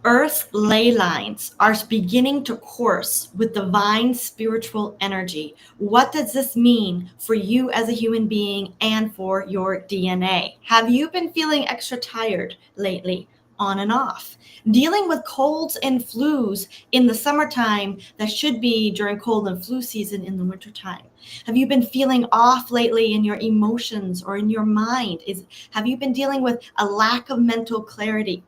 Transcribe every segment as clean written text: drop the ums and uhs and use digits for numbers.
Earth's ley lines are beginning to course with divine spiritual energy. What does this mean for you as a human being and for your DNA? Have you been feeling extra tired lately, on and off? Dealing with colds and flus in the summertime that should be during cold and flu season in the wintertime? Have you been feeling off lately in your emotions or in your mind? Have you been dealing with a lack of mental clarity?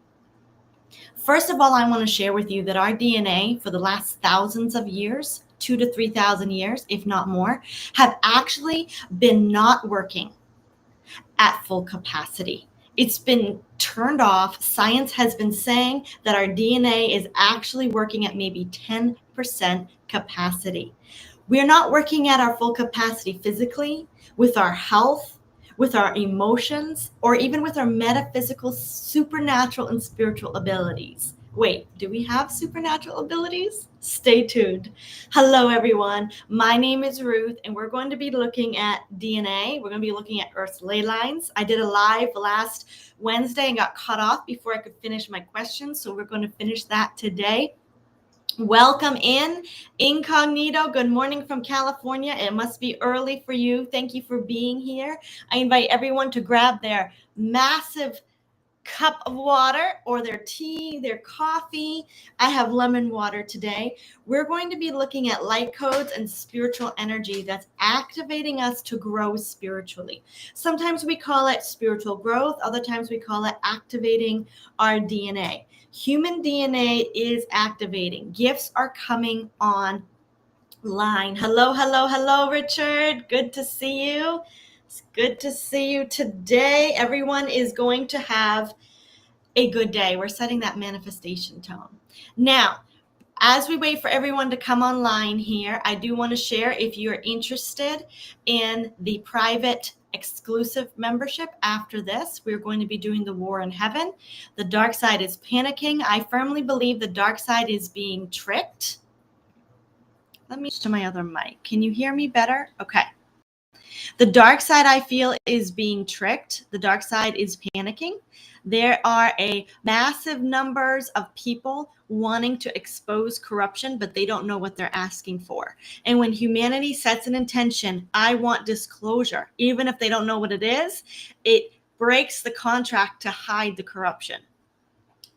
First of all, I want to share with you that our DNA for the last thousands of years, 2,000 to 3,000 years, if not more, have actually been not working at full capacity. It's been turned off. Science has been saying that our DNA is actually working at maybe 10% capacity. We're not working at our full capacity physically, with our health, with our emotions, or even with our metaphysical, supernatural, and spiritual abilities. Wait, do we have supernatural abilities? Stay tuned. Hello, everyone. My name is Ruth, and we're going to be looking at DNA. We're going to be looking at Earth's ley lines. I did a live last Wednesday and got cut off before I could finish my questions, so we're going to finish that today. Welcome in, Incognito. Good morning from California. It must be early for you. Thank you for being here. I invite everyone to grab their massive cup of water or their tea, their coffee. I have lemon water today. We're going to be looking at light codes and spiritual energy that's activating us to grow spiritually. Sometimes we call it spiritual growth. Other times we call it activating our DNA. Human DNA is activating. Gifts are coming online. Hello, hello, hello, Richard. Good to see you. It's good to see you today. Everyone is going to have a good day. We're setting that manifestation tone. Now, as we wait for everyone to come online here, I do want to share, if you're interested in the private exclusive membership after this, we're going to be doing the War in Heaven. The dark side is panicking. I firmly believe the dark side is being tricked. Let me switch to my other mic. Can you hear me better? Okay. The dark side, I feel, is being tricked. The dark side is panicking. There are a massive numbers of people wanting to expose corruption, but they don't know what they're asking for. And when humanity sets an intention, I want disclosure, even if they don't know what it is, it breaks the contract to hide the corruption.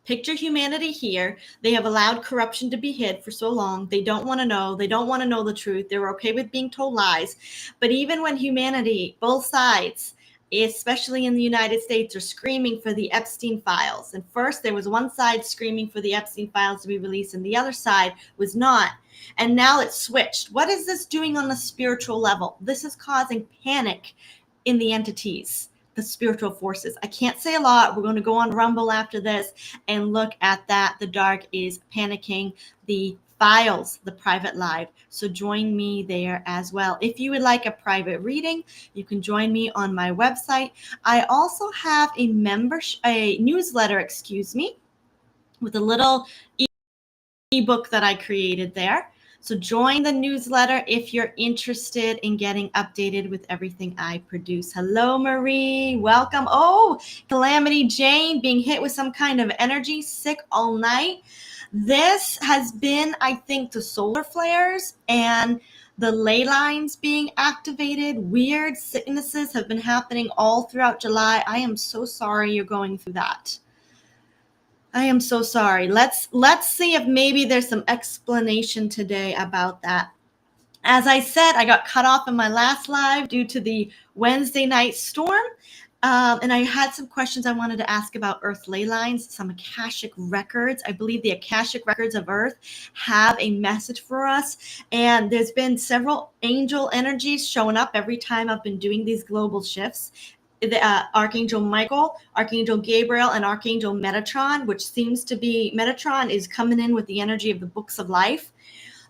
Picture humanity here. They have allowed corruption to be hid for so long. They don't want to know. They don't want to know the truth. They're okay with being told lies. But even when humanity, both sides, especially in the United States, are screaming for the Epstein files. And first, there was one side screaming for the Epstein files to be released, and the other side was not. And now it's switched. What is this doing on the spiritual level? This is causing panic in the entities, the spiritual forces. I can't say a lot. We're going to go on Rumble after this and look at that. The dark is panicking the files, the private live. So join me there as well. If you would like a private reading, you can join me on my website. I also have a newsletter, with a little ebook that I created there. So join the newsletter if you're interested in getting updated with everything I produce. Hello, Marie. Welcome. Oh, Calamity Jane being hit with some kind of energy, sick all night. This has been, I think, the solar flares and the ley lines being activated. Weird sicknesses have been happening all throughout July. I am so sorry you're going through that. I am so sorry. Let's see if maybe there's some explanation today about that. As I said, I got cut off in my last live due to the Wednesday night storm. And I had some questions I wanted to ask about Earth ley lines, some Akashic records. I believe the Akashic records of Earth have a message for us. And there's been several angel energies showing up every time I've been doing these global shifts. The Archangel Michael, Archangel Gabriel, and Archangel Metatron, which seems to be, Metatron is coming in with the energy of the books of life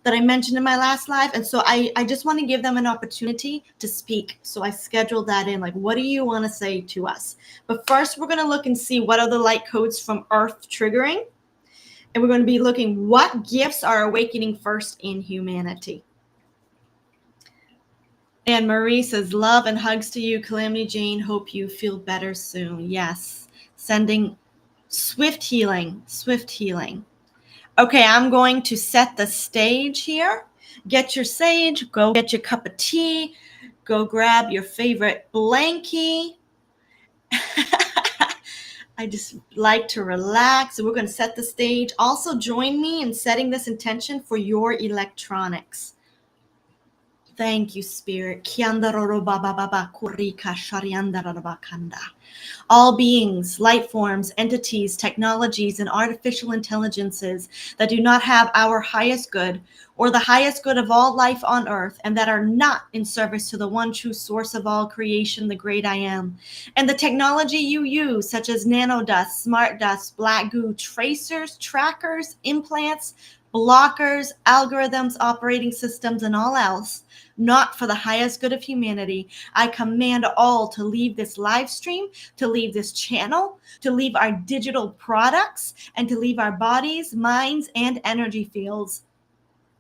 that I mentioned in my last live. And so I just want to give them an opportunity to speak. So I scheduled that in, like, what do you want to say to us? But first, we're going to look and see what are the light codes from Earth triggering. And we're going to be looking what gifts are awakening first in humanity. And Marie says, love and hugs to you, Calamity Jane. Hope you feel better soon. Yes, sending Swift healing, swift healing. Okay, I'm going to set the stage here. Get your sage, go get your cup of tea, go grab your favorite blankie. I just like to relax. So we're going to set the stage. Also join me in setting this intention for your electronics. Thank you, Spirit. All beings, light forms, entities, technologies, and artificial intelligences that do not have our highest good or the highest good of all life on earth, and that are not in service to the one true source of all creation, the great I am. And the technology you use, such as nanodust, smart dust, black goo, tracers, trackers, implants, blockers, algorithms, operating systems, and all else, not for the highest good of humanity. I command all to leave this live stream, to leave this channel, to leave our digital products, and to leave our bodies, minds, and energy fields.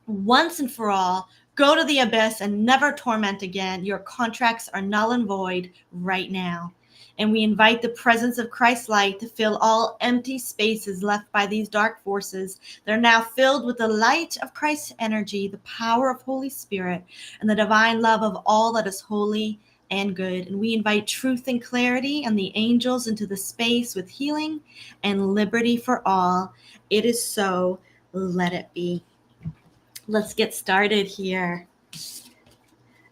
Once and for all, go to the abyss and never torment again. Your contracts are null and void right now. And we invite the presence of Christ's light to fill all empty spaces left by these dark forces. They're now filled with the light of Christ's energy, the power of Holy Spirit, and the divine love of all that is holy and good. And we invite truth and clarity and the angels into the space with healing and liberty for all. It is so. Let it be. Let's get started here.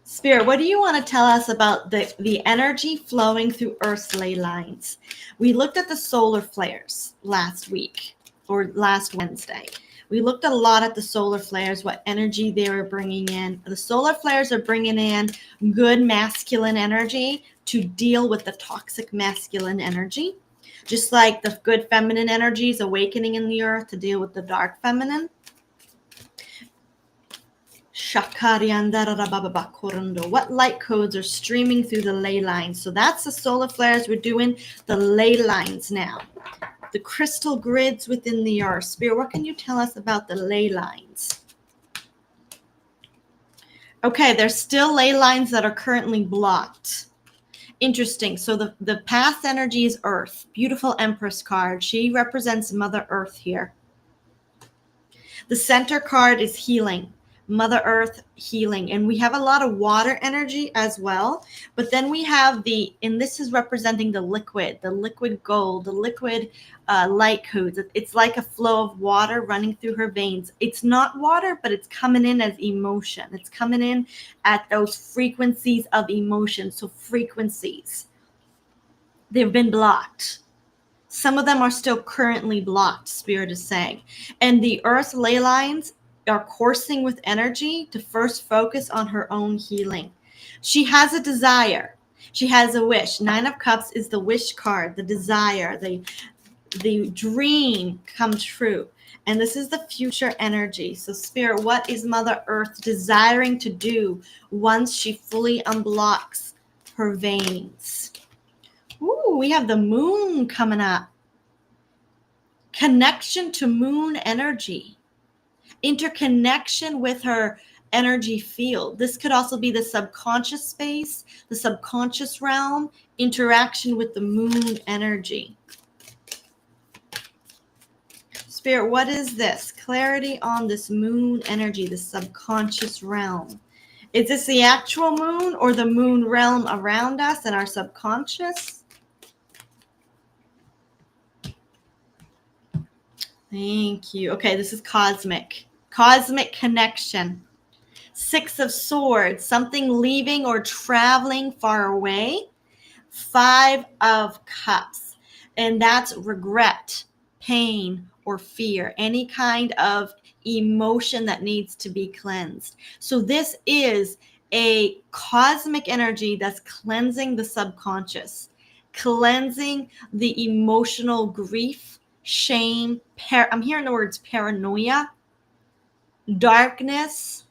Spirit, what do you want to tell us about the energy flowing through Earth's ley lines? We looked at the solar flares last week, or last Wednesday. We looked a lot at the solar flares, what energy they were bringing in. The solar flares are bringing in good masculine energy to deal with the toxic masculine energy, just like the good feminine energy is awakening in the earth to deal with the dark feminine. What light codes are streaming through the ley lines? So that's the solar flares. We're doing the ley lines now. The crystal grids within the earth. Spirit, what can you tell us about the ley lines? Okay, there's still ley lines that are currently blocked. Interesting. So the past energy is Earth. Beautiful Empress card. She represents Mother Earth here. The center card is healing. Mother Earth healing. And we have a lot of water energy as well. But then we have and this is representing the liquid gold, the liquid light codes. It's like a flow of water running through her veins. It's not water, but it's coming in as emotion. It's coming in at those frequencies of emotion. So frequencies, they've been blocked. Some of them are still currently blocked, Spirit is saying. And the Earth's ley lines are coursing with energy to first focus on her own healing. She has a desire. She has a wish. 9 of Cups is the wish card, the desire, the dream come true. And this is the future energy. So Spirit, what is Mother Earth desiring to do once she fully unblocks her veins? Ooh, we have the moon coming up. Connection to moon energy. Interconnection with her energy field. This could also be the subconscious space, the subconscious realm, interaction with the moon energy. Spirit, what is this? Clarity on this moon energy, the subconscious realm. Is this the actual moon or the moon realm around us and our subconscious? Thank you. Okay, this is cosmic. Cosmic connection. 6 of Swords, something leaving or traveling far away. 5 of Cups, and that's regret, pain, or fear, any kind of emotion that needs to be cleansed. So this is a cosmic energy that's cleansing the subconscious, cleansing the emotional grief, shame, I'm hearing the words paranoia, darkness.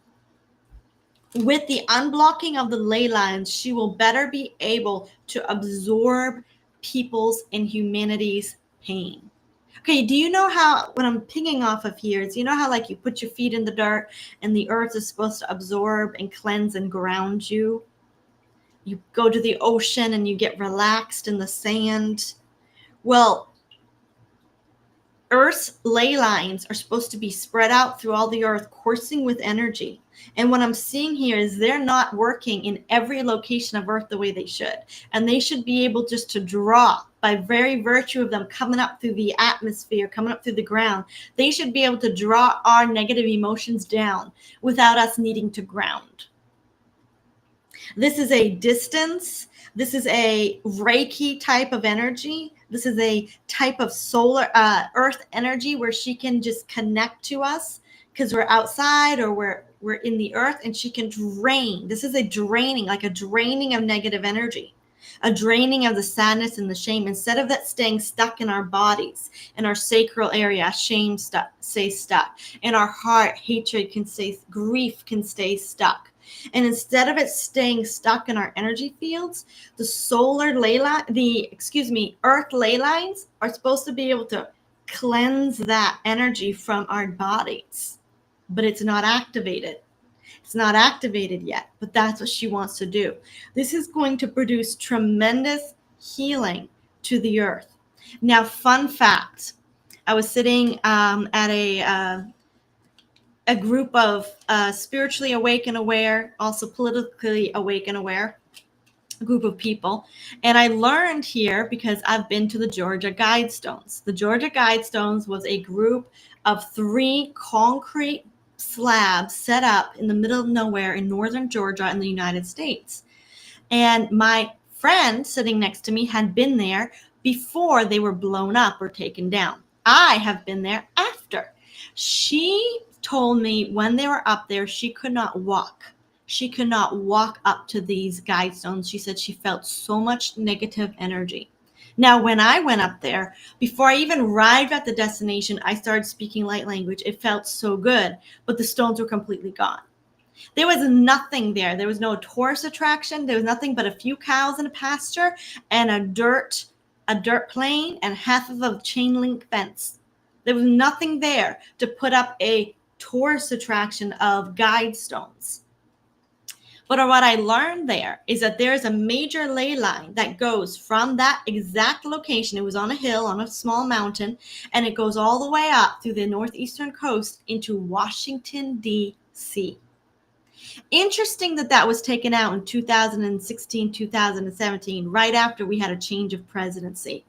With the unblocking of the ley lines, she will better be able to absorb people's and humanity's pain. Okay, do you know how, what I'm pinging off of here is, you know how like you put your feet in the dirt and the earth is supposed to absorb and cleanse and ground you? You go to the ocean and you get relaxed in the sand. Well, Earth's ley lines are supposed to be spread out through all the earth, coursing with energy. And what I'm seeing here is they're not working in every location of Earth the way they should. And they should be able just to draw, by very virtue of them coming up through the atmosphere, coming up through the ground. They should be able to draw our negative emotions down without us needing to ground. This is a distance. This is a Reiki type of energy. This is a type of solar earth energy where she can just connect to us because we're outside or we're in the earth, and she can drain. This is a draining, like a draining of negative energy, a draining of the sadness and the shame. Instead of that staying stuck in our bodies, in our sacral area, shame stays stuck. In our heart, hatred can stay, grief can stay stuck. And instead of it staying stuck in our energy fields, the solar ley line, earth ley lines are supposed to be able to cleanse that energy from our bodies. But it's not activated. It's not activated yet, but that's what she wants to do. This is going to produce tremendous healing to the earth. Now, fun fact, I was sitting at a group of spiritually awake and aware, also politically awake and aware, a group of people. And I learned here because I've been to the Georgia Guidestones. The Georgia Guidestones was a group of 3 concrete slabs set up in the middle of nowhere in northern Georgia in the United States. And my friend sitting next to me had been there before they were blown up or taken down. I have been there after. She told me when they were up there, she could not walk. She could not walk up to these guidestones. She said she felt so much negative energy. Now, when I went up there, before I even arrived at the destination, I started speaking light language. It felt so good, but the stones were completely gone. There was nothing there. There was no tourist attraction. There was nothing but a few cows in a pasture and a dirt plain and half of a chain link fence. There was nothing there to put up a tourist attraction of guide stones. But what I learned there is that there is a major ley line that goes from that exact location. It was on a hill, on a small mountain, and it goes all the way up through the northeastern coast into Washington, D.C. Interesting that that was taken out in 2016, 2017, right after we had a change of presidency.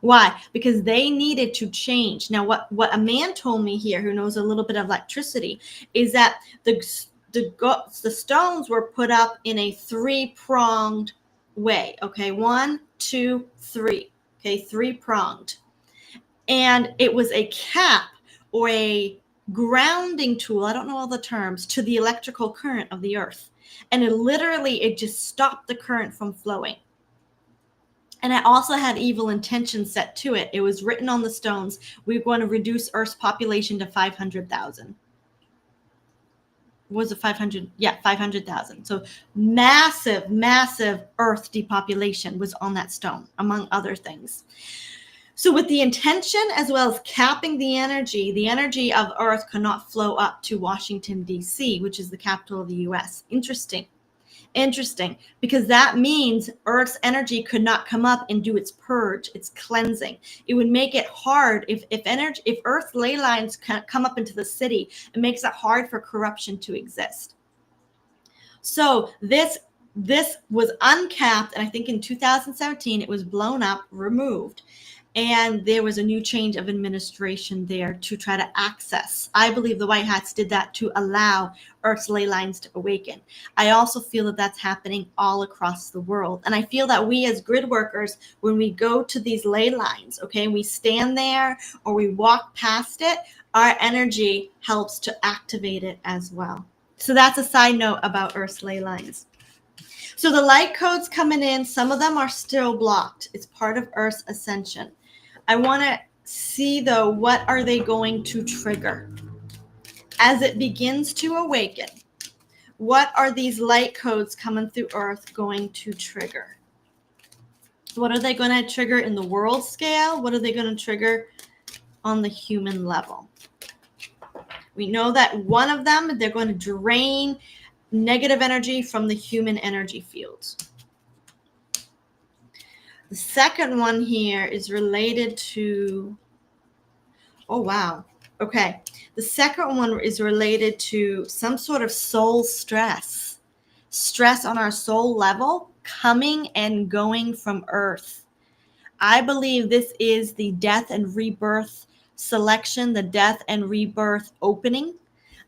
Why? Because they needed to change. Now, what a man told me here who knows a little bit of electricity is that the stones were put up in a 3-pronged way. Okay, 1, 2, 3. Okay, 3-pronged. And it was a cap or a grounding tool, I don't know all the terms, to the electrical current of the earth. And it just stopped the current from flowing. And it also had evil intentions set to it. It was written on the stones, we're going to reduce Earth's population to 500,000. Was it 500? Yeah, 500,000. So massive, massive Earth depopulation was on that stone, among other things. So with the intention as well as capping the energy of Earth could not flow up to Washington, D.C., which is the capital of the U.S. Interesting, because that means Earth's energy could not come up and do its purge, its cleansing. It would make it hard if Earth's ley lines come up into the city, it makes it hard for corruption to exist. So this was uncapped, and I think in 2017 it was blown up, removed. And there was a new change of administration there to try to access. I believe the White Hats did that to allow Earth's ley lines to awaken. I also feel that that's happening all across the world. And I feel that we as grid workers, when we go to these ley lines, okay, we stand there or we walk past it, our energy helps to activate it as well. So that's a side note about Earth's ley lines. So the light codes coming in, some of them are still blocked. It's part of Earth's ascension. I want to see, though, what are they going to trigger? As it begins to awaken, what are these light codes coming through Earth going to trigger? What are they going to trigger in the world scale? What are they going to trigger on the human level? We know that one of them, they're going to drain negative energy from the human energy fields. The second one here is related to Oh, wow. Okay. The second one is related to some sort of soul stress. Stress on our soul level coming and going from Earth. I believe this is the death and rebirth selection, the death and rebirth opening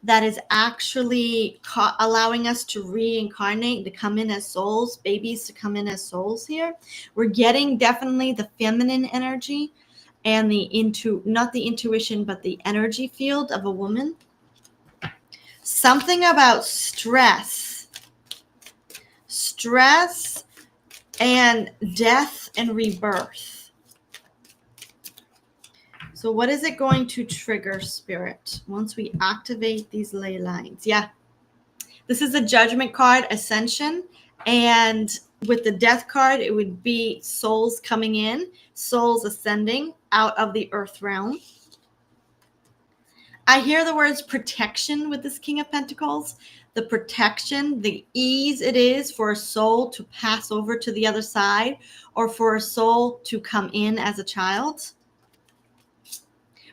that is actually allowing us to reincarnate, to come in as souls, babies to come in as souls here. We're getting definitely the feminine energy and not the intuition, but the energy field of a woman. Something about stress and death and rebirth. So what is it going to trigger, Spirit, once we activate these ley lines? Yeah. This is a judgment card, ascension. And with the death card, it would be souls coming in, souls ascending out of the earth realm. I hear the words protection with this King of Pentacles. The protection, the ease it is for a soul to pass over to the other side, or for a soul to come in as a child.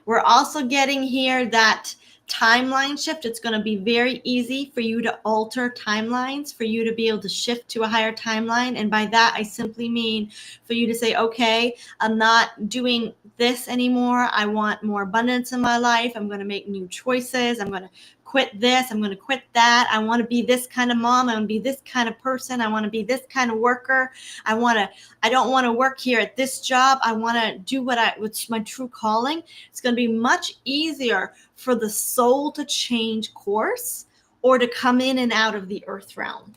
We're also getting here that timeline shift. It's going to be very easy for you to alter timelines, for you to be able to shift to a higher timeline. And by that, I simply mean for you to say, okay, I'm not doing this anymore. I want more abundance in my life. I'm going to make new choices. I'm going to quit this. I'm going to quit that. I want to be this kind of mom. I want to be this kind of person. I want to be this kind of worker. I don't want to work here at this job. I want to do what's my true calling. It's going to be much easier for the soul to change course or to come in and out of the earth realm.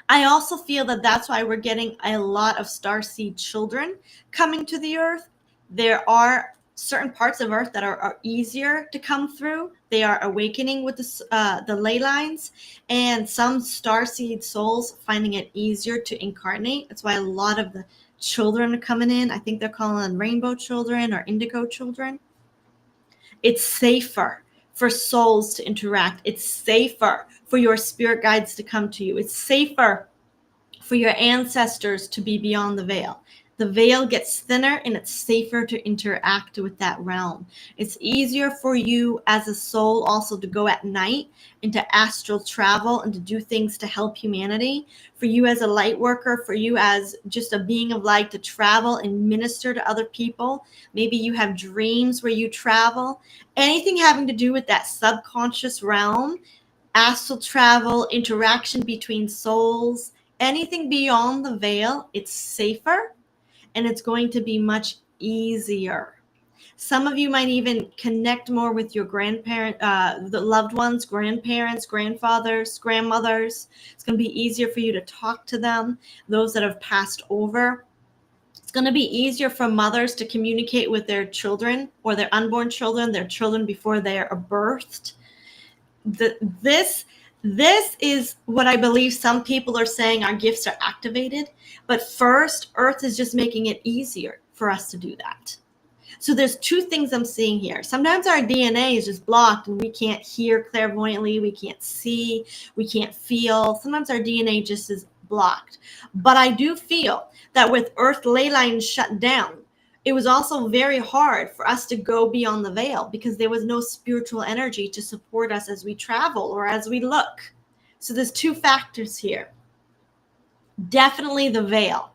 I also feel that that's why we're getting a lot of starseed children coming to the earth. There are certain parts of earth that are easier to come through. They are awakening with the ley lines, and some starseed souls finding it easier to incarnate. That's why a lot of the children are coming in. I think they're calling them rainbow children or indigo children. It's safer for souls to interact. It's safer for your spirit guides to come to you. It's safer for your ancestors to be beyond the veil. The veil gets thinner and it's safer to interact with that realm. It's easier for you as a soul also to go at night into astral travel and to do things to help humanity. For you as a light worker, for you as just a being of light to travel and minister to other people. Maybe you have dreams where you travel. Anything having to do with that subconscious realm, astral travel, interaction between souls, anything beyond the veil, it's safer. And it's going to be much easier. Some of you might even connect more with your grandparent, the loved ones, grandparents, grandfathers, grandmothers. It's going to be easier for you to talk to them, those that have passed over. It's going to be easier for mothers to communicate with their children or their unborn children, their children before they are birthed. This is what I believe some people are saying our gifts are activated. But first, Earth is just making it easier for us to do that. So there's two things I'm seeing here. Sometimes our DNA is just blocked and we can't hear clairvoyantly. We can't see. We can't feel. Sometimes our DNA just is blocked. But I do feel that with Earth ley lines shut down, it was also very hard for us to go beyond the veil because there was no spiritual energy to support us as we travel or as we look. So there's two factors here. Definitely the veil.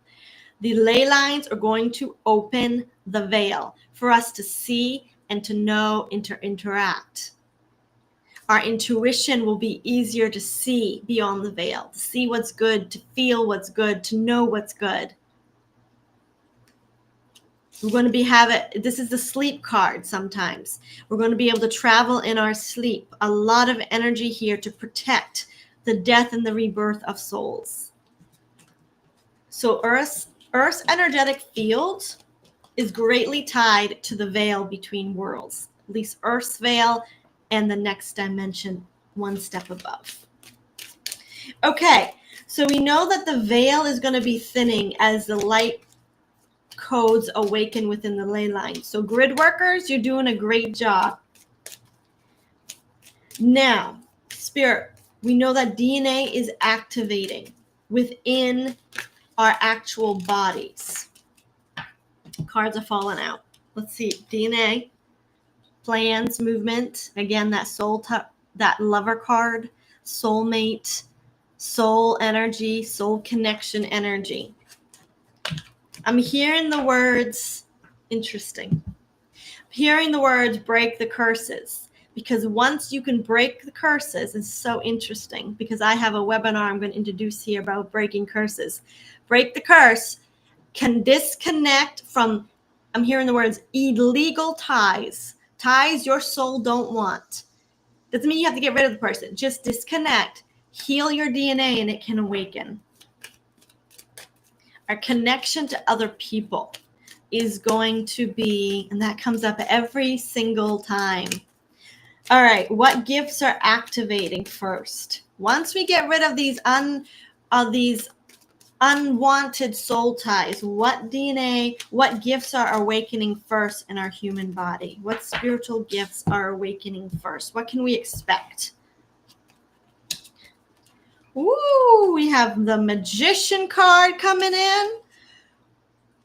The ley lines are going to open the veil for us to see and to know and to interact. Our intuition will be easier to see beyond the veil, to see what's good, to feel what's good, to know what's good. We're going to this is the sleep card sometimes. We're going to be able to travel in our sleep. A lot of energy here to protect the death and the rebirth of souls. So Earth's energetic field is greatly tied to the veil between worlds, at least Earth's veil and the next dimension one step above. Okay, so we know that the veil is going to be thinning as the light codes awaken within the ley line. So grid workers, you're doing a great job. Now, Spirit, we know that DNA is activating within our actual bodies. Cards are falling out. Let's see. DNA. Plans movement. Again, that that lover card, soulmate, soul energy, soul connection energy. I'm hearing the words, interesting. Hearing the words break the curses, because once you can break the curses, it's so interesting, because I have a webinar I'm going to introduce here about breaking curses. Break the curse can disconnect from, I'm hearing the words, illegal ties, ties your soul don't want. Doesn't mean you have to get rid of the person. Just disconnect, heal your DNA, and it can awaken. Our connection to other people is going to be, and that comes up every single time. All right, what gifts are activating first? Once we get rid of these unwanted soul ties, what DNA, what gifts are awakening first in our human body? What spiritual gifts are awakening first? What can we expect? Ooh, we have the Magician card coming in.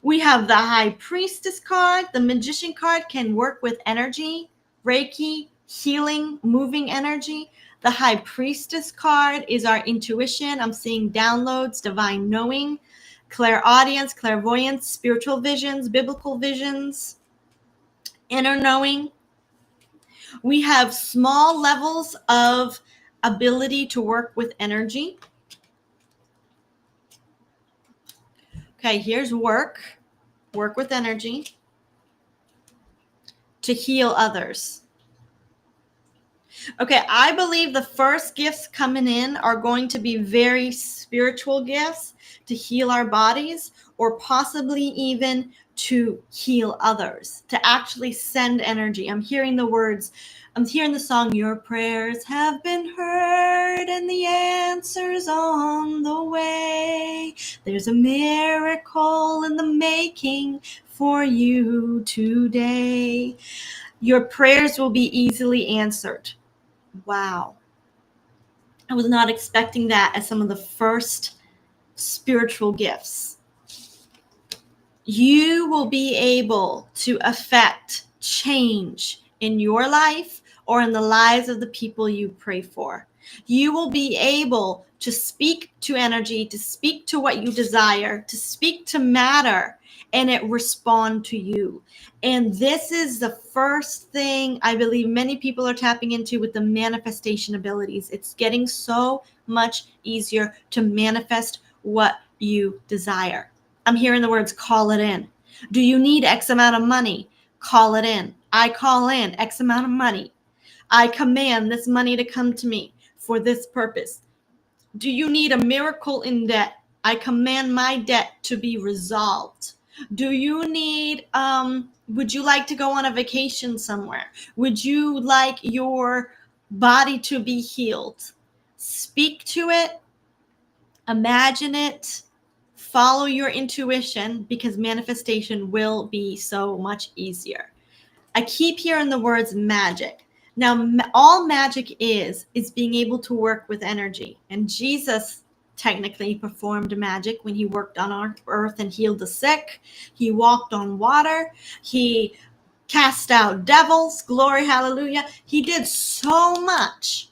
We have the High Priestess card. The Magician card can work with energy, Reiki, healing, moving energy. The High Priestess card is our intuition. I'm seeing downloads, divine knowing, clairaudience, clairvoyance, spiritual visions, biblical visions, inner knowing. We have small levels of ability to work with energy. Okay, here's work with energy to heal others. Okay, I believe the first gifts coming in are going to be very spiritual gifts to heal our bodies, or possibly even to heal others, to actually send energy. I'm hearing the song, your prayers have been heard and the answer's on the way. There's a miracle in the making for you today. Your prayers will be easily answered. Wow. I was not expecting that as some of the first spiritual gifts. You will be able to affect change in your life or in the lives of the people you pray for. You will be able to speak to energy, to speak to what you desire, to speak to matter, and it respond to you. And this is the first thing I believe many people are tapping into with the manifestation abilities. It's getting so much easier to manifest what you desire. I'm hearing the words, call it in. Do you need X amount of money? Call it in. I call in X amount of money. I command this money to come to me for this purpose. Do you need a miracle in debt? I command my debt to be resolved. Do you need, would you like to go on a vacation somewhere? Would you like your body to be healed? Speak to it, imagine it, follow your intuition, because manifestation will be so much easier. I keep hearing the words magic. Now, all magic is being able to work with energy. And Jesus technically performed magic when he worked on our earth and healed the sick. He walked on water. He cast out devils. Glory, hallelujah. He did so much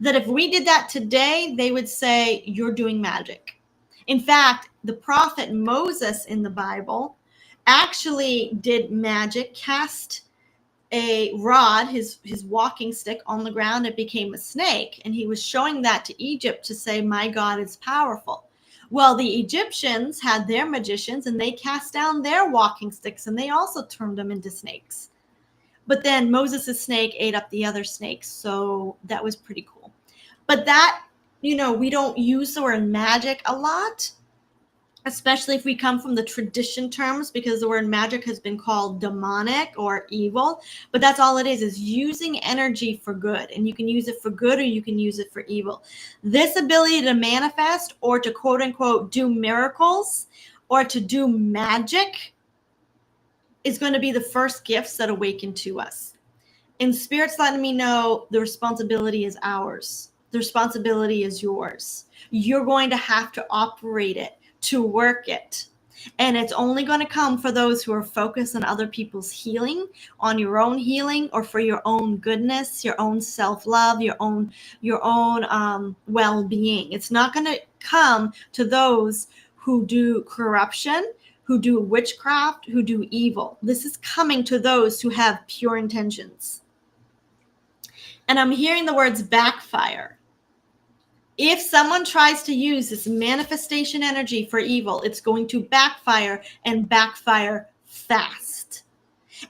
that if we did that today, they would say, you're doing magic. In fact, the prophet Moses in the Bible actually did magic, cast a rod, his walking stick, on the ground. It became a snake, and he was showing that to Egypt to say, my God is powerful. Well, the Egyptians had their magicians, and they cast down their walking sticks, and they also turned them into snakes. But then Moses' snake ate up the other snakes, so that was pretty cool. But that, we don't use the word magic a lot, especially if we come from the tradition terms, because the word magic has been called demonic or evil. But that's all it is using energy for good. And you can use it for good, or you can use it for evil. This ability to manifest, or to quote unquote do miracles, or to do magic, is going to be the first gifts that awaken to us. And Spirit's letting me know the responsibility is ours. The responsibility is yours. You're going to have to operate it, to work it. And it's only going to come for those who are focused on other people's healing, on your own healing, or for your own goodness, your own self-love, your own well-being. It's not going to come to those who do corruption, who do witchcraft, who do evil. This is coming to those who have pure intentions. And I'm hearing the words backfire. If someone tries to use this manifestation energy for evil, it's going to backfire, and backfire fast.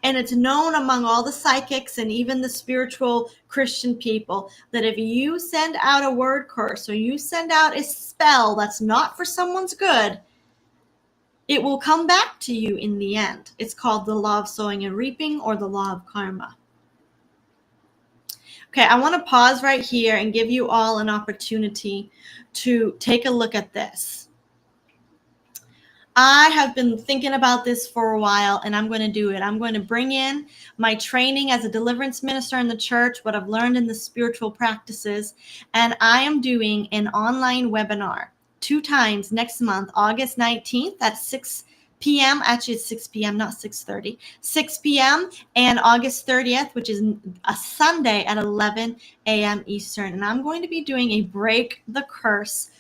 And it's known among all the psychics and even the spiritual Christian people that if you send out a word curse or you send out a spell that's not for someone's good, it will come back to you in the end. It's called the law of sowing and reaping, or the law of karma. Okay, I want to pause right here and give you all an opportunity to take a look at this. I have been thinking about this for a while, and I'm going to do it. I'm going to bring in my training as a deliverance minister in the church, what I've learned in the spiritual practices, and I am doing an online webinar 2 times next month, August 19th at 6 p.m. Actually, it's 6 p.m., not 6:30. 6 p.m. and August 30th, which is a Sunday at 11 a.m. Eastern. And I'm going to be doing a Break the Curse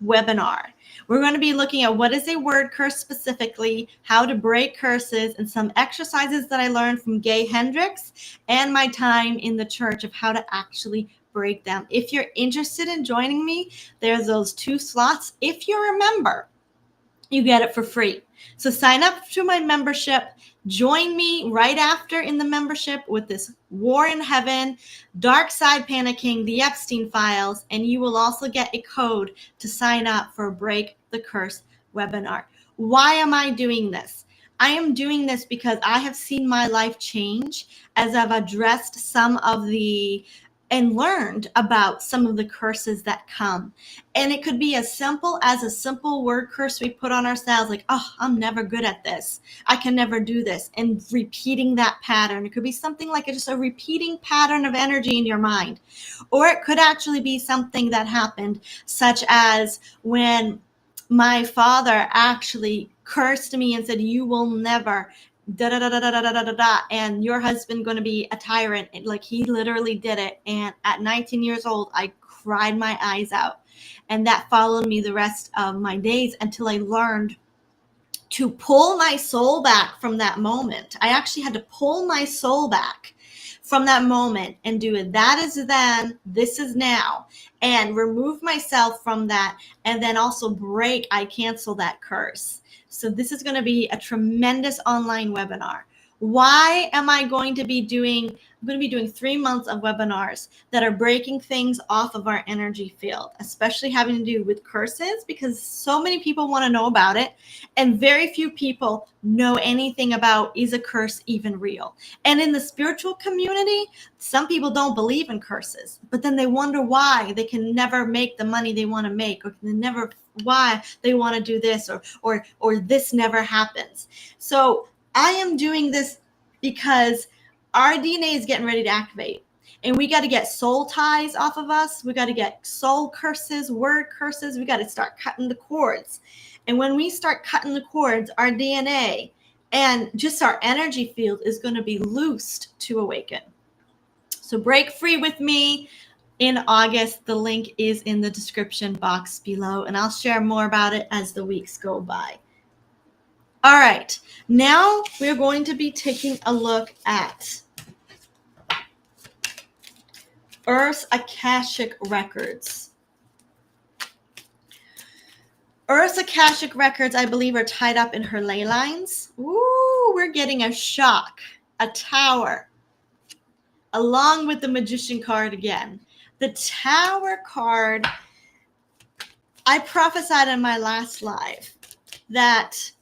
webinar. We're going to be looking at what is a word curse specifically, how to break curses, and some exercises that I learned from Gay Hendricks and my time in the church of how to actually break them. If you're interested in joining me, there's those 2 slots. If you're a member, you get it for free. So sign up to my membership. Join me right after in the membership with this War in Heaven, Dark Side Panicking, the Epstein Files, and you will also get a code to sign up for a Break the Curse webinar. Why am I doing this? I am doing this because I have seen my life change as I've addressed some of the and learned about some of the curses that come. And it could be as simple as a simple word curse we put on ourselves, like, oh, I'm never good at this. I can never do this. And repeating that pattern. It could be something like just a repeating pattern of energy in your mind. Or it could actually be something that happened, such as when my father actually cursed me and said, you will never da da da da da da da da da, and your husband going to be a tyrant. Like, he literally did it. And at 19 years old, I cried my eyes out, and that followed me the rest of my days until I learned to pull my soul back from that moment. I actually had to pull my soul back from that moment and do it. That is then, this is now, and remove myself from that, and then also I cancel that curse. So this is going to be a tremendous online webinar. Why am I going to be doing? I'm going to be doing 3 months of webinars that are breaking things off of our energy field, especially having to do with curses, because so many people want to know about it, and very few people know anything about, is a curse even real? And in the spiritual community, some people don't believe in curses, but then they wonder why they can never make the money they want to make, or why they want to do this, or this never happens. So I am doing this because our DNA is getting ready to activate, and we got to get soul ties off of us. We got to get soul curses, word curses. We got to start cutting the cords. And when we start cutting the cords, our DNA and just our energy field is going to be loosed to awaken. So break free with me in August. The link is in the description box below, and I'll share more about it as the weeks go by. All right, now we're going to be taking a look at Earth's Akashic Records. Earth's Akashic Records, I believe, are tied up in her ley lines. Ooh, we're getting a shock, a tower, along with the Magician card again. The Tower card, I prophesied in my last live that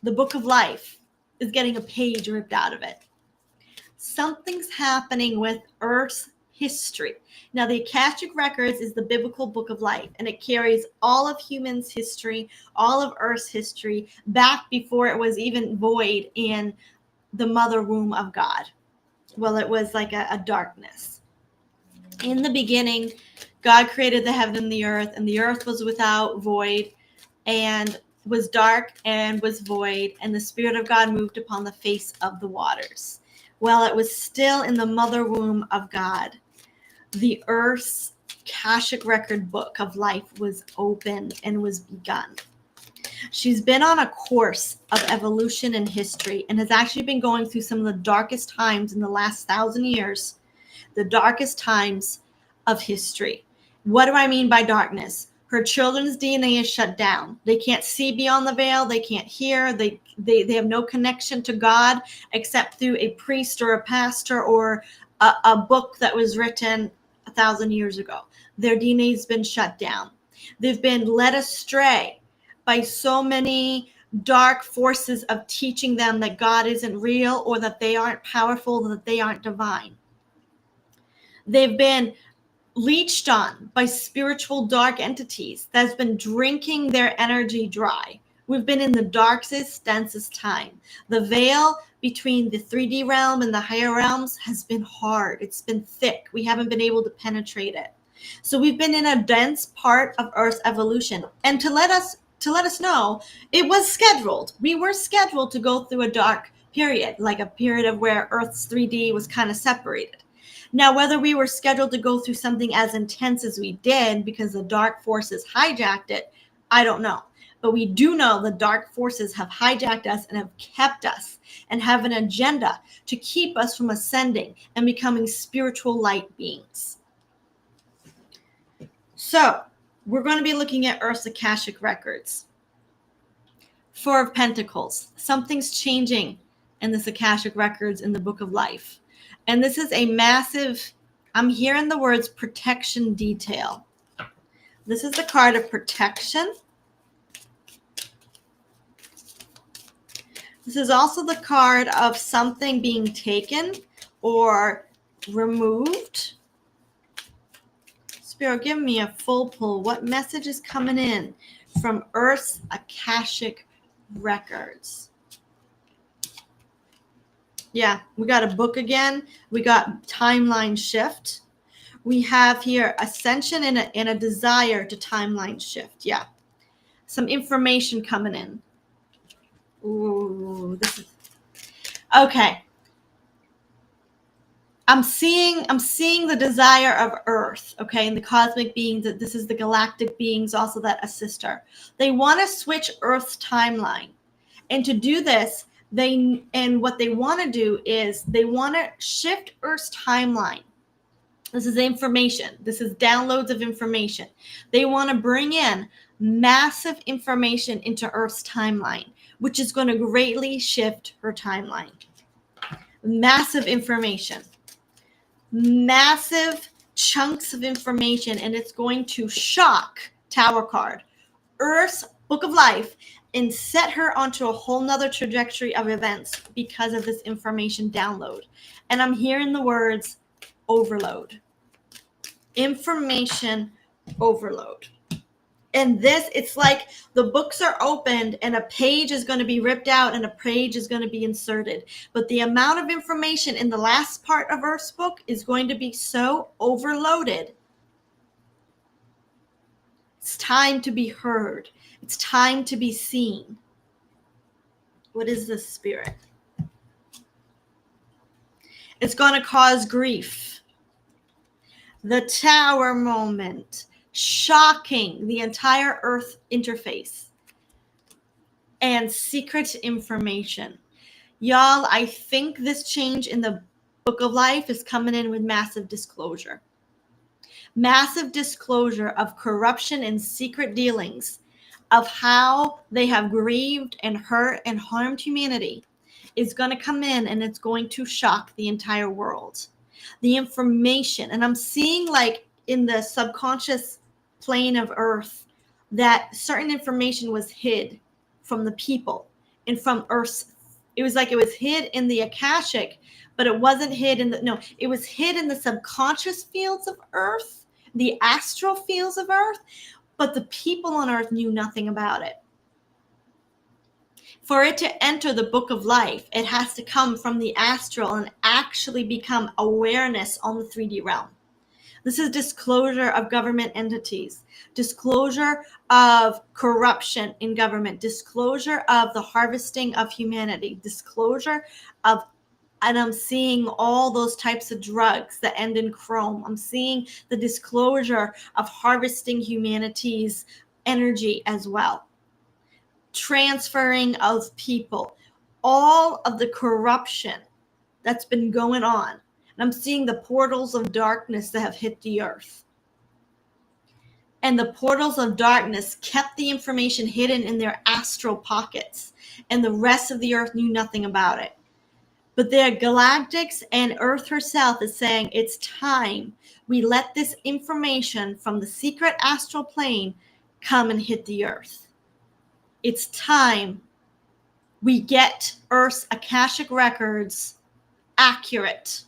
the Book of Life is getting a page ripped out of it. Something's happening with Earth's history. Now, the Akashic Records is the biblical Book of Life, and it carries all of humans' history, all of Earth's history, back before it was even void in the mother womb of God. Well, it was like a darkness. In the beginning, God created the heaven and the earth was without void, and was dark and was void, and the Spirit of God moved upon the face of the waters. While it was still in the mother womb of God, the earth's Akashic record book of life was opened and was begun. She's been on a course of evolution in history and has actually been going through some of the darkest times in the last 1,000 years, the darkest times of history. What do I mean by darkness? Her children's DNA is shut down. They can't see beyond the veil. They can't hear. They have no connection to God except through a priest or a pastor or a book that was written 1,000 years ago. Their DNA has been shut down. They've been led astray by so many dark forces of teaching them that God isn't real or that they aren't powerful, that they aren't divine. They've been leached on by spiritual dark entities that's been drinking their energy dry. We've been in the darkest, densest time. The veil between the 3D realm and the higher realms has been hard. It's been thick. We haven't been able to penetrate it. So we've been in a dense part of Earth's evolution. And to let us know, it was scheduled. We were scheduled to go through a dark period, like a period of where Earth's 3D was kind of separated. Now, whether we were scheduled to go through something as intense as we did because the dark forces hijacked it, I don't know. But we do know the dark forces have hijacked us and have kept us and have an agenda to keep us from ascending and becoming spiritual light beings. So, we're going to be looking at Earth's Akashic records. Four of Pentacles. Something's changing in this Akashic records in the Book of Life. And this is a massive, I'm hearing the words protection detail. This is the card of protection. This is also the card of something being taken or removed. Spirit, give me a full pull. What message is coming in from Earth's Akashic records? Yeah, we got a book again. We got timeline shift. We have here ascension and a desire to timeline shift. Yeah, some information coming in. Ooh, this is okay. I'm seeing the desire of Earth, okay, and the cosmic beings. That this is the galactic beings, also that assist her. They want to switch Earth's timeline, and to do this, what they want to do is they want to shift Earth's timeline. This is information. This is downloads of information. They want to bring in massive information into Earth's timeline, which is going to greatly shift her timeline. Massive information. Massive chunks of information, and it's going to shock Tower card, Earth's Book of Life, and set her onto a whole nother trajectory of events because of this information download. And I'm hearing the words overload. Information overload. And this, it's like the books are opened and a page is going to be ripped out and a page is going to be inserted. But the amount of information in the last part of Earth's book is going to be so overloaded. It's time to be heard. It's time to be seen. What is this, Spirit? It's going to cause grief. The Tower moment. Shocking the entire Earth interface. And secret information. Y'all, I think this change in the Book of Life is coming in with massive disclosure. Massive disclosure of corruption and secret dealings, of how they have grieved and hurt and harmed humanity, is going to come in, and it's going to shock the entire world. The information, and I'm seeing like in the subconscious plane of Earth that certain information was hid from the people and from Earth's. It was like it was hid in the Akashic, but it wasn't hid in it was hid in the subconscious fields of Earth, the astral fields of Earth, but the people on Earth knew nothing about it. For it to enter the Book of Life, it has to come from the astral and actually become awareness on the 3D realm. This is disclosure of government entities, disclosure of corruption in government, disclosure of the harvesting of humanity, disclosure of, and I'm seeing all those types of drugs that end in chrome. I'm seeing the disclosure of harvesting humanity's energy as well. Transferring of people, all of the corruption that's been going on. And I'm seeing the portals of darkness that have hit the earth. And the portals of darkness kept the information hidden in their astral pockets, and the rest of the earth knew nothing about it. But the galactics and Earth herself is saying it's time we let this information from the secret astral plane come and hit the earth. It's time we get Earth's Akashic records accurate.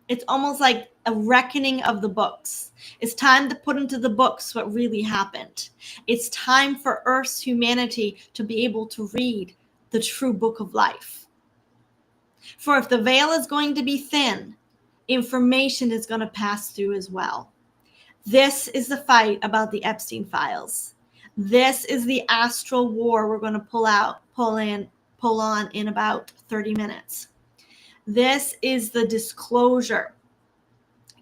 It's almost like a reckoning of the books. It's time to put into the books what really happened. It's time for Earth's humanity to be able to read the true book of life. For if the veil is going to be thin, information is going to pass through as well. This is the fight about the Epstein files. This is the astral war we're going to pull on in about 30 minutes. This is the disclosure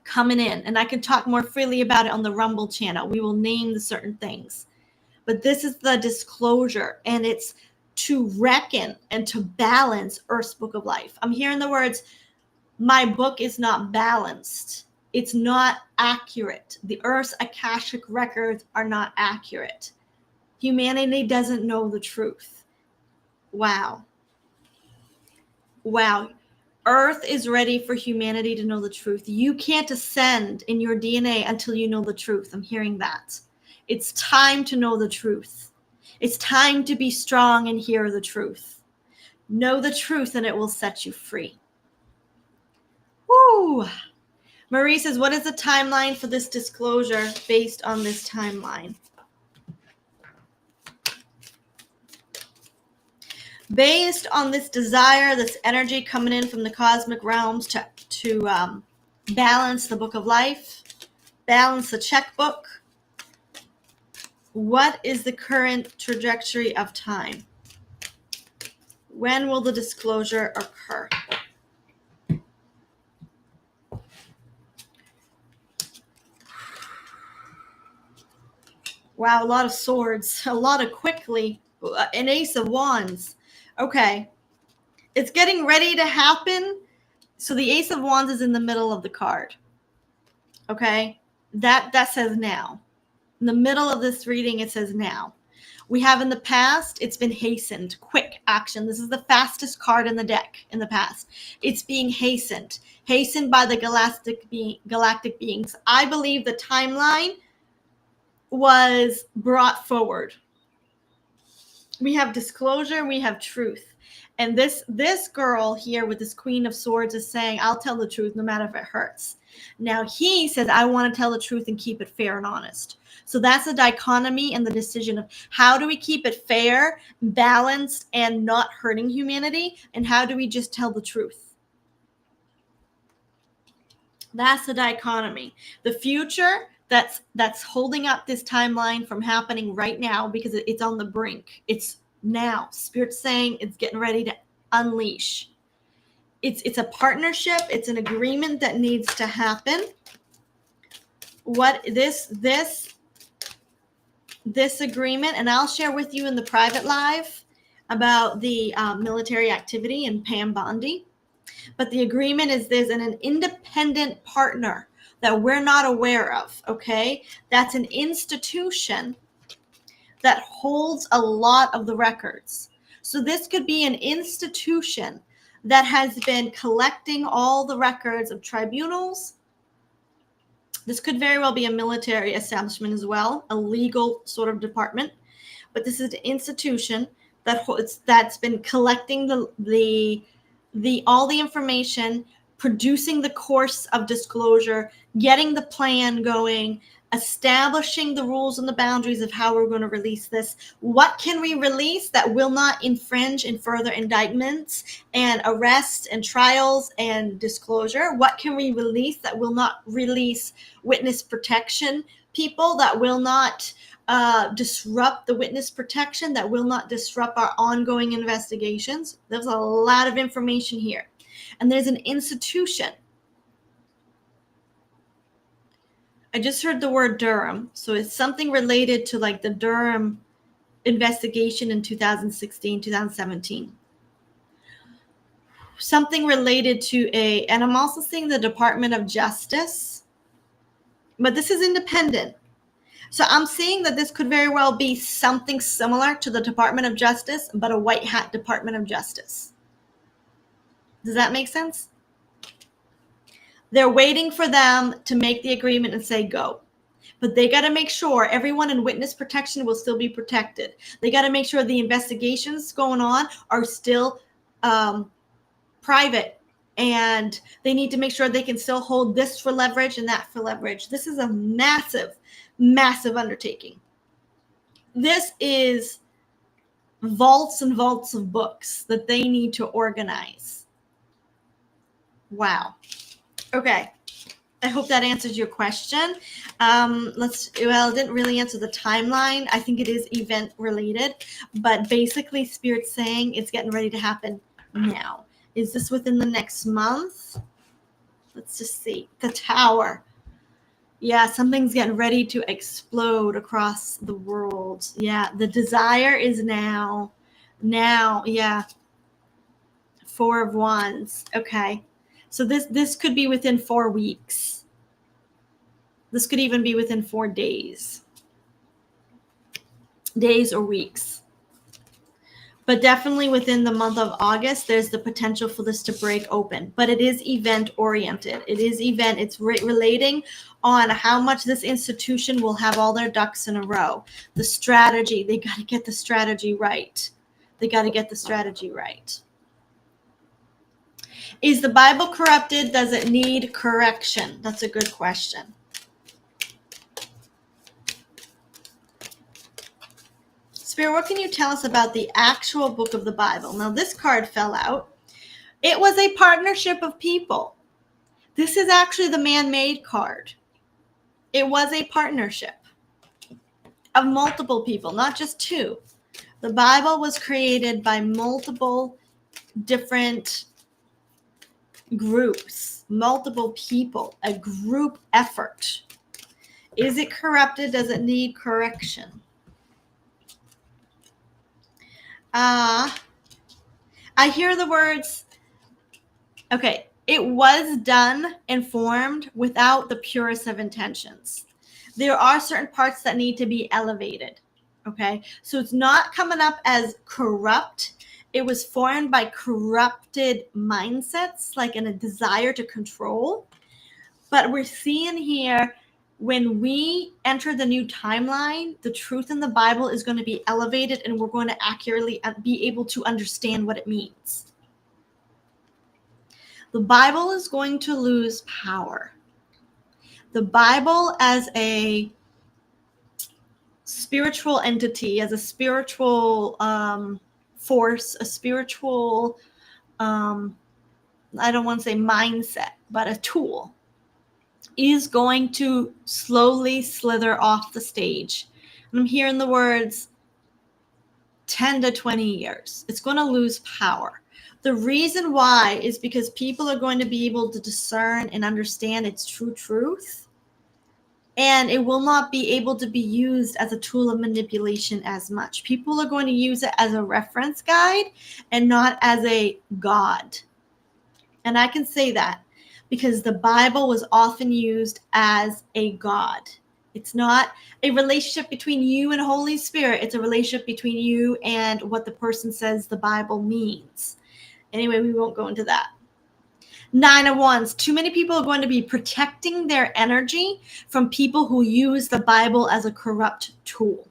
coming in, and I can talk more freely about it on the Rumble channel. We will name the certain things, but this is the disclosure, and it's to reckon and to balance Earth's book of life. I'm hearing the words, my book is not balanced. It's not accurate. The Earth's Akashic records are not accurate. Humanity doesn't know the truth. Wow. Wow. Earth is ready for humanity to know the truth. You can't ascend in your DNA until you know the truth. I'm hearing that. It's time to know the truth. It's time to be strong and hear the truth. Know the truth and it will set you free. Woo! Marie says, what is the timeline for this disclosure based on this timeline? Based on this desire, this energy coming in from the cosmic realms to balance the book of life, balance the checkbook, what is the current trajectory of time? When will the disclosure occur? Wow, a lot of swords, a lot of quickly, an ace of wands. Okay, it's getting ready to happen. So the ace of wands is in the middle of the card. Okay, that says now. In the middle of this reading, it says now. We have in the past, it's been hastened, quick action. This is the fastest card in the deck in the past. It's being hastened by the galactic beings. I believe the timeline was brought forward. We have disclosure, we have truth. And this girl here with this Queen of Swords is saying, I'll tell the truth no matter if it hurts. Now he says, I want to tell the truth and keep it fair and honest. So that's the dichotomy and the decision of how do we keep it fair, balanced, and not hurting humanity? And how do we just tell the truth? That's the dichotomy. The future that's holding up this timeline from happening right now because it's on the brink. It's now. Spirit's saying it's getting ready to unleash. It's a partnership. It's an agreement that needs to happen. What this agreement, and I'll share with you in the private live about the military activity in Pam Bondi. But the agreement is there's an independent partner that we're not aware of, okay? That's an institution that holds a lot of the records. So this could be an institution that has been collecting all the records of tribunals. This could very well be a military establishment as well, a legal sort of department. But this is an institution that's been collecting all the information, producing the course of disclosure, getting the plan going, establishing the rules and the boundaries of how we're going to release this. What can we release that will not infringe in further indictments and arrests and trials and disclosure? What can we release that will not release witness protection people, that will not disrupt the witness protection, that will not disrupt our ongoing investigations? There's a lot of information here. And there's an institution. I just heard the word Durham. So it's something related to like the Durham investigation in 2016, 2017. Something related to and I'm also seeing the Department of Justice, but this is independent. So I'm seeing that this could very well be something similar to the Department of Justice, but a white hat Department of Justice. Does that make sense? They're waiting for them to make the agreement and say go. But they got to make sure everyone in witness protection will still be protected. They got to make sure the investigations going on are still private. And they need to make sure they can still hold this for leverage and that for leverage. This is a massive, massive undertaking. This is vaults and vaults of books that they need to organize. Wow. Okay. I hope that answers your question. It didn't really answer the timeline. I think it is event related, but basically Spirit's saying it's getting ready to happen now. Is this within the next month? Let's just see. The Tower. Yeah, something's getting ready to explode across the world. Yeah, the desire is now. Now, yeah. Four of Wands. Okay. So this could be within 4 weeks. This could even be within 4 days. Days or weeks. But definitely within the month of August, there's the potential for this to break open. But it is event-oriented. It is event. It's relating on how much this institution will have all their ducks in a row. The strategy. They got to get the strategy right. They got to get the strategy right. Is the Bible corrupted? Does it need correction? That's a good question. Spirit, what can you tell us about the actual book of the Bible? Now, this card fell out. It was a partnership of people. This is actually the man-made card. It was a partnership of multiple people, not just two. The Bible was created by multiple different groups, multiple people, a group effort. Is it corrupted? Does it need correction? I hear the words, okay, it was done and formed without the purest of intentions. There are certain parts that need to be elevated, okay? So it's not coming up as corrupt. It was formed by corrupted mindsets, like in a desire to control. But we're seeing here, when we enter the new timeline, the truth in the Bible is going to be elevated and we're going to accurately be able to understand what it means. The Bible is going to lose power. The Bible as a spiritual entity, as a spiritual force, a spiritual, I don't want to say mindset, but a tool, is going to slowly slither off the stage. And I'm hearing the words 10 to 20 years. It's going to lose power. The reason why is because people are going to be able to discern and understand its true truth. And it will not be able to be used as a tool of manipulation as much. People are going to use it as a reference guide and not as a God. And I can say that because the Bible was often used as a God. It's not a relationship between you and Holy Spirit. It's a relationship between you and what the person says the Bible means. Anyway, we won't go into that. 9 of Wands. Too many people are going to be protecting their energy from people who use the Bible as a corrupt tool.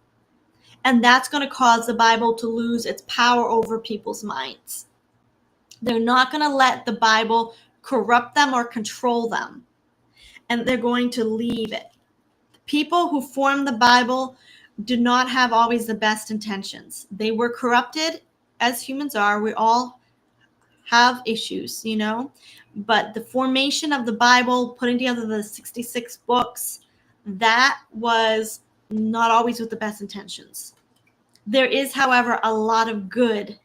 And that's going to cause the Bible to lose its power over people's minds. They're not going to let the Bible corrupt them or control them. And they're going to leave it. People who formed the Bible did not have always the best intentions. They were corrupted, as humans are. We all have issues, you know, but the formation of the Bible, putting together the 66 books, that was not always with the best intentions. There is, however, a lot of good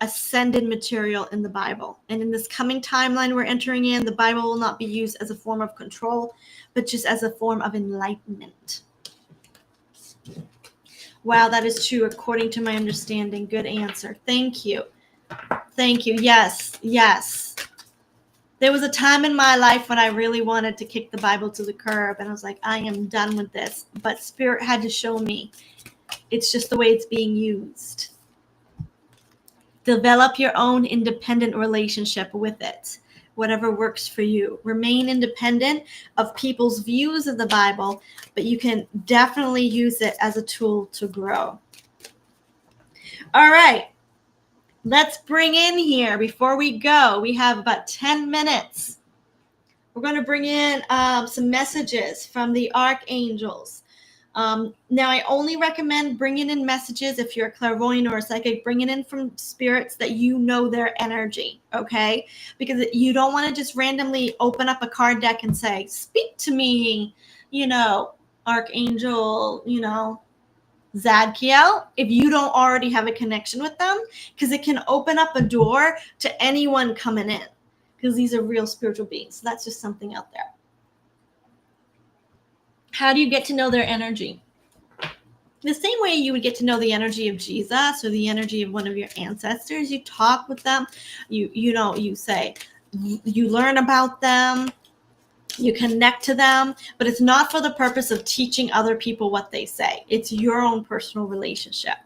ascended material in the Bible. And in this coming timeline we're entering in, the Bible will not be used as a form of control, but just as a form of enlightenment. Wow, that is true according to my understanding. Good answer. Thank you. Thank you. Yes, yes. There was a time in my life when I really wanted to kick the Bible to the curb, and I was like, I am done with this. But Spirit had to show me it's just the way it's being used. Develop your own independent relationship with it, whatever works for you. Remain independent of people's views of the Bible, but you can definitely use it as a tool to grow. All right. Let's bring in here, before we go, we have about 10 minutes. We're going to bring in some messages from the Archangels. Now, I only recommend bringing in messages if you're a clairvoyant or a psychic, bring it in from spirits that you know their energy, okay? Because you don't want to just randomly open up a card deck and say, speak to me, you know, Archangel, you know, Zadkiel, if you don't already have a connection with them, because it can open up a door to anyone coming in, because these are real spiritual beings. So that's just something out there. How do you get to know their energy? The same way you would get to know the energy of Jesus or the energy of one of your ancestors. You talk with them, you say, you learn about them, you connect to them, but it's not for the purpose of teaching other people what they say. It's your own personal relationship.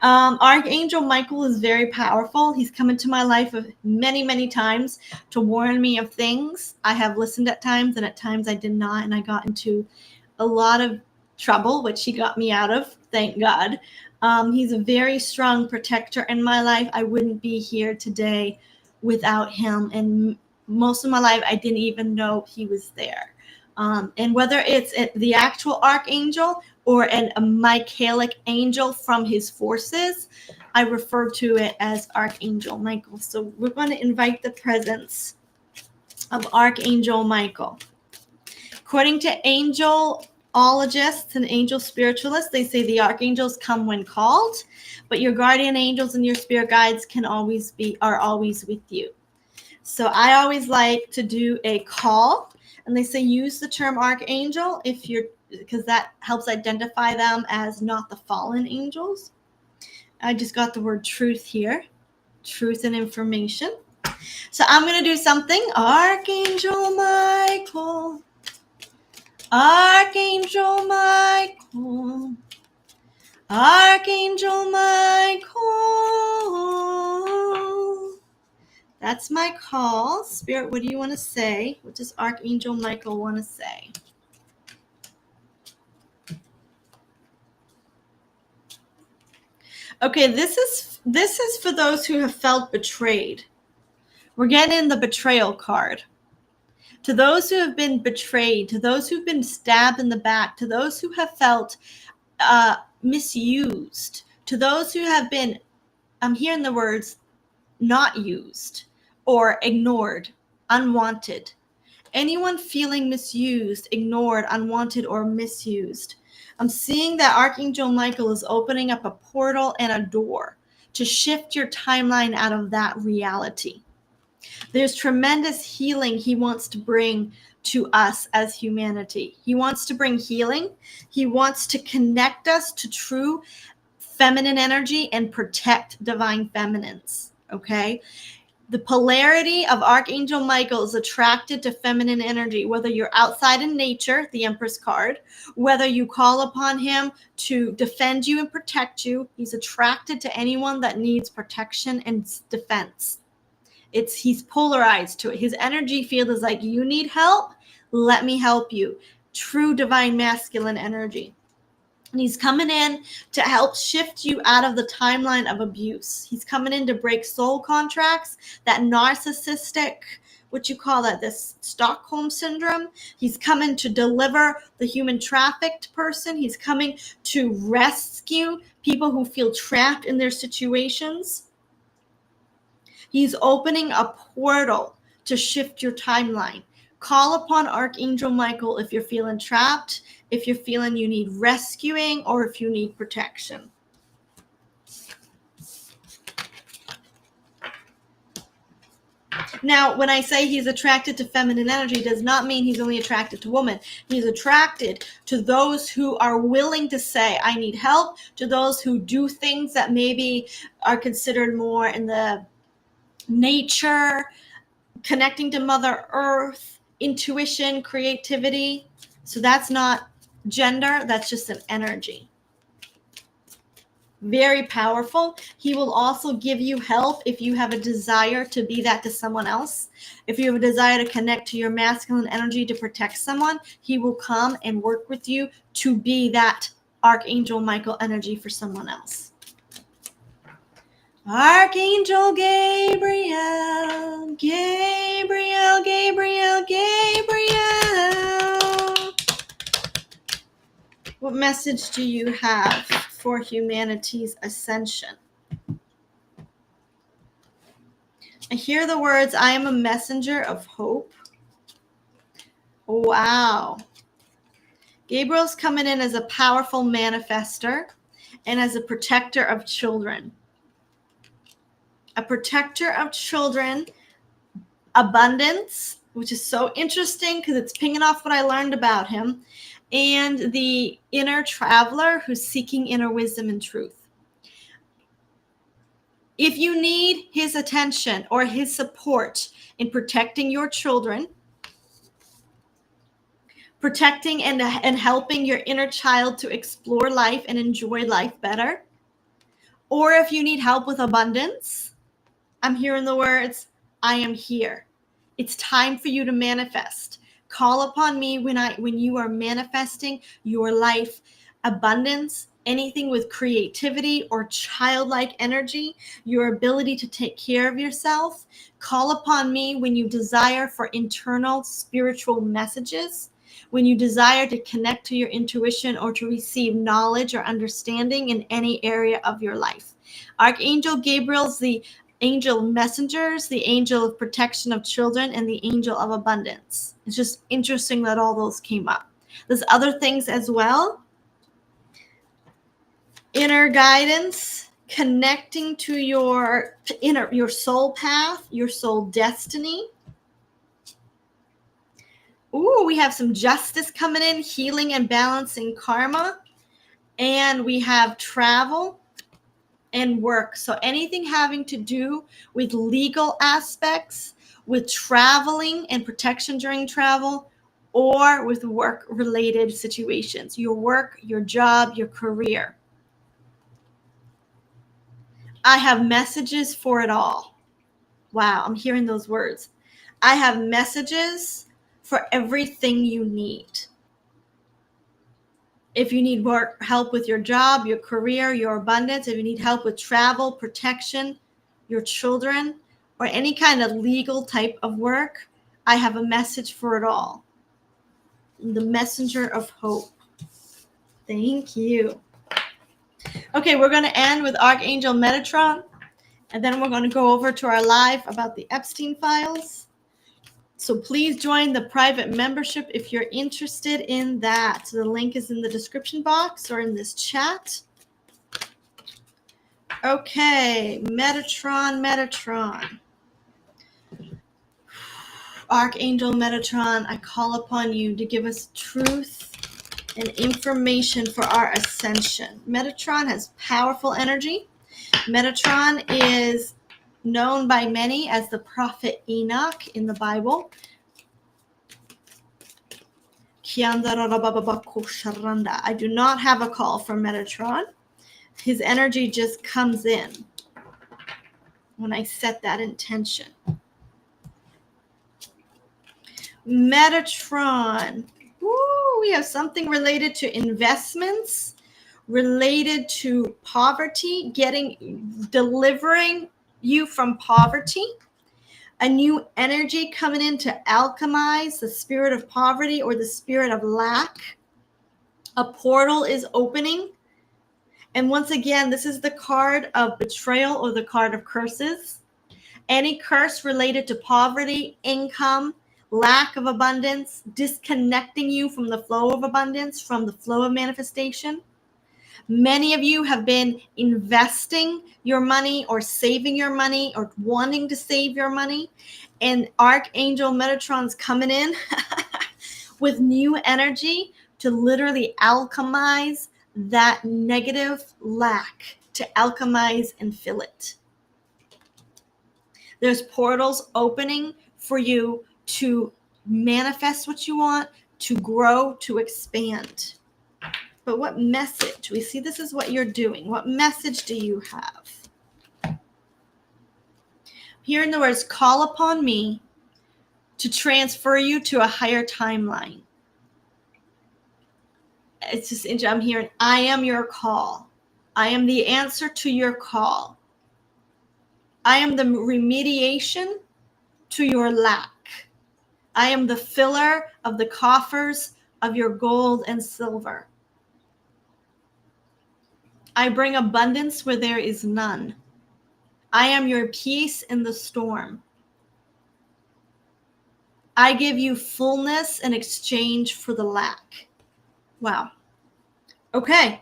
Archangel Michael is very powerful. He's come into my life many, many times to warn me of things. I have listened at times, and at times I did not, and I got into a lot of trouble, which he got me out of, thank God. He's a very strong protector in my life. I wouldn't be here today without him, and most of my life I didn't even know he was there. And whether it's the actual Archangel or a Michaelic angel from his forces, I refer to it as Archangel Michael. So we're going to invite the presence of Archangel Michael. According to angelologists and angel spiritualists, they say the archangels come when called, but your guardian angels and your spirit guides are always with you. So I always like to do a call, and they say use the term archangel because that helps identify them as not the fallen angels. I just got the word truth here, truth and information. So I'm going to do something. Archangel Michael, Archangel Michael, Archangel Michael. That's my call. Spirit, what do you want to say? What does Archangel Michael want to say? Okay, this is for those who have felt betrayed. We're getting in the betrayal card. To those who have been betrayed, to those who've been stabbed in the back, to those who have felt misused, to those who have been, I'm hearing the words, not used or ignored, unwanted. Anyone feeling misused, ignored, unwanted, or misused. I'm seeing that Archangel Michael is opening up a portal and a door to shift your timeline out of that reality. There's tremendous healing he wants to bring to us as humanity. He wants to bring healing. He wants to connect us to true feminine energy and protect divine feminines, okay? The polarity of Archangel Michael is attracted to feminine energy, whether you're outside in nature, the Empress card, whether you call upon him to defend you and protect you. He's attracted to anyone that needs protection and defense. He's polarized to it. His energy field is like, you need help, let me help you. True divine masculine energy. And he's coming in to help shift you out of the timeline of abuse. He's coming in to break soul contracts, that narcissistic what you call that, this Stockholm syndrome. He's coming to deliver the human trafficked person. He's coming to rescue people who feel trapped in their situations. He's opening a portal to shift your timeline. Call upon Archangel Michael if you're feeling trapped, if you're feeling you need rescuing, or if you need protection. Now, when I say he's attracted to feminine energy, does not mean he's only attracted to women. He's attracted to those who are willing to say, I need help, to those who do things that maybe are considered more in the nature, connecting to Mother Earth, intuition, creativity. So that's not gender, that's just an energy. Very powerful. He will also give you help if you have a desire to be that to someone else. If you have a desire to connect to your masculine energy to protect someone, he will come and work with you to be that Archangel Michael energy for someone else. Archangel Gabriel, Gabriel, Gabriel, Gabriel. What message do you have for humanity's ascension? I hear the words, I am a messenger of hope. Wow. Gabriel's coming in as a powerful manifester and as a protector of children. A protector of children, abundance, which is so interesting because it's pinging off what I learned about him, and the inner traveler who's seeking inner wisdom and truth. If you need his attention or his support in protecting your children, protecting and helping your inner child to explore life and enjoy life better, or if you need help with abundance, I'm hearing the words, I am here. It's time for you to manifest. Call upon me when you are manifesting your life abundance, anything with creativity or childlike energy, your ability to take care of yourself. Call upon me when you desire for internal spiritual messages, when you desire to connect to your intuition or to receive knowledge or understanding in any area of your life. Archangel Gabriel's the angel messengers, the angel of protection of children, and the angel of abundance. It's just interesting that all those came up. There's other things as well. Inner guidance, connecting to your soul path, your soul destiny. Ooh, we have some justice coming in, healing and balancing karma. And we have travel and work. So anything having to do with legal aspects, with traveling and protection during travel, or with work-related situations, your work, your job, your career. I have messages for it all. Wow, I'm hearing those words. I have messages for everything you need. If you need help with your job, your career, your abundance, if you need help with travel, protection, your children, or any kind of legal type of work, I have a message for it all. The messenger of hope. Thank you. Okay, we're going to end with Archangel Metatron, and then we're going to go over to our live about the Epstein files. So please join the private membership if you're interested in that. The link is in the description box or in this chat. Okay, Metatron. Archangel Metatron, I call upon you to give us truth and information for our ascension. Metatron has powerful energy. Metatron is known by many as the prophet Enoch in the Bible. I do not have a call for Metatron. His energy just comes in when I set that intention. Metatron. Woo, we have something related to investments, related to poverty, delivering you from poverty. A new energy coming in to alchemize the spirit of poverty or the spirit of lack. A portal is opening. And once again, this is the card of betrayal or the card of curses. Any curse related to poverty, income, lack of abundance, disconnecting you from the flow of abundance, from the flow of manifestation. Many of you have been investing your money or saving your money or wanting to save your money. And Archangel Metatron's coming in with new energy to literally alchemize that negative lack, to alchemize and fill it. There's portals opening for you to manifest what you want, to grow, to expand. But what message? We see this is what you're doing. What message do you have? Here in the words, call upon me to transfer you to a higher timeline. It's just, I'm hearing, I am your call. I am the answer to your call. I am the remediation to your lack. I am the filler of the coffers of your gold and silver. I bring abundance where there is none. I am your peace in the storm. I give you fullness in exchange for the lack. Wow. Okay.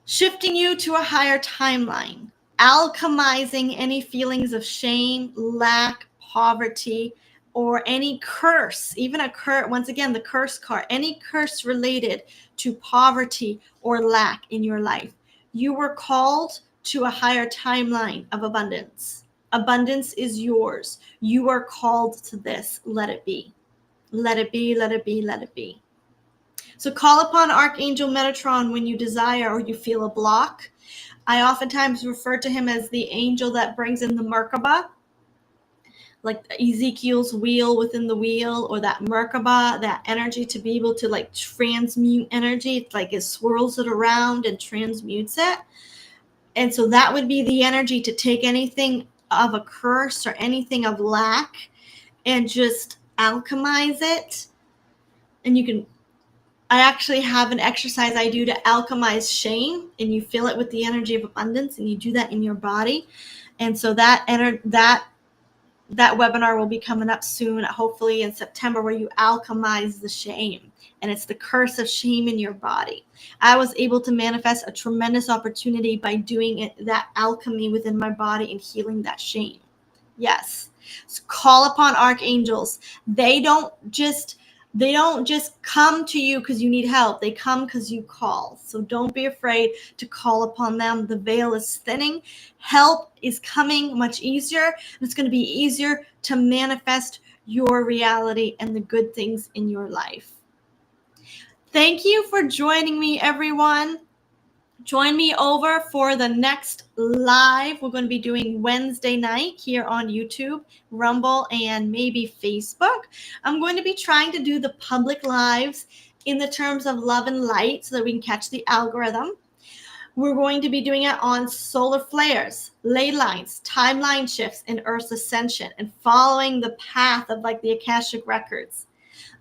Shifting you to a higher timeline. Alchemizing any feelings of shame, lack, poverty, or any curse, even a curse, once again, the curse card, any curse related to poverty or lack in your life. You were called to a higher timeline of abundance. Abundance is yours. You are called to this. Let it be. Let it be, let it be, let it be. So call upon Archangel Metatron when you desire or you feel a block. I oftentimes refer to him as the angel that brings in the Merkaba, like Ezekiel's wheel within the wheel, or that Merkaba, that energy to be able to like transmute energy. It's like it swirls it around and transmutes it. And so that would be the energy to take anything of a curse or anything of lack and just alchemize it. And you can, I actually have an exercise I do to alchemize shame, and you fill it with the energy of abundance, and you do that in your body. And so that webinar will be coming up soon, hopefully in September, where you alchemize the shame. And it's the curse of shame in your body. I was able to manifest a tremendous opportunity by doing it, that alchemy within my body and healing that shame. Yes. So call upon archangels. They don't just come to you because you need help. They come because you call. So don't be afraid to call upon them. The veil is thinning. Help is coming much easier. And it's going to be easier to manifest your reality and the good things in your life. Thank you for joining me, everyone. Join me over for the next live. We're going to be doing Wednesday night here on YouTube, Rumble, and maybe Facebook. I'm going to be trying to do the public lives in the terms of love and light so that we can catch the algorithm. We're going to be doing it on solar flares, ley lines, timeline shifts, and Earth's ascension, and following the path of like the Akashic records.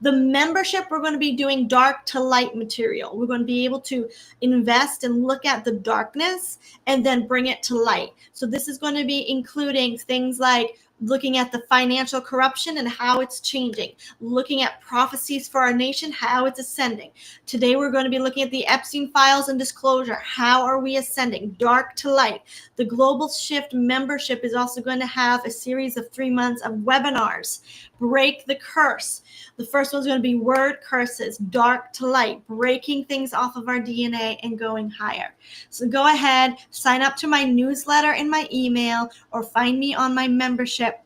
The membership, we're going to be doing dark to light material. We're going to be able to invest and look at the darkness and then bring it to light. So this is going to be including things like looking at the financial corruption and how it's changing, looking at prophecies for our nation, how it's ascending. Today, we're going to be looking at the Epstein files and disclosure. How are we ascending? Dark to light. The Global Shift membership is also going to have a series of 3 months of webinars. Break the curse. The first one's going to be word curses, dark to light, breaking things off of our DNA and going higher. So go ahead, sign up to my newsletter in my email, or find me on my membership,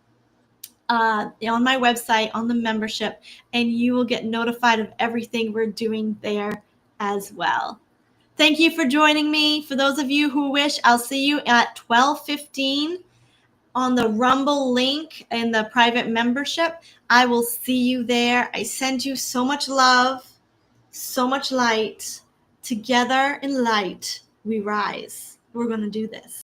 on my website, on the membership, and you will get notified of everything we're doing there as well. Thank you for joining me. For those of you who wish, I'll see you at 12:15 on the Rumble link in the private membership. I will see you there. I send you so much love, so much light. Together in light, we rise. We're going to do this.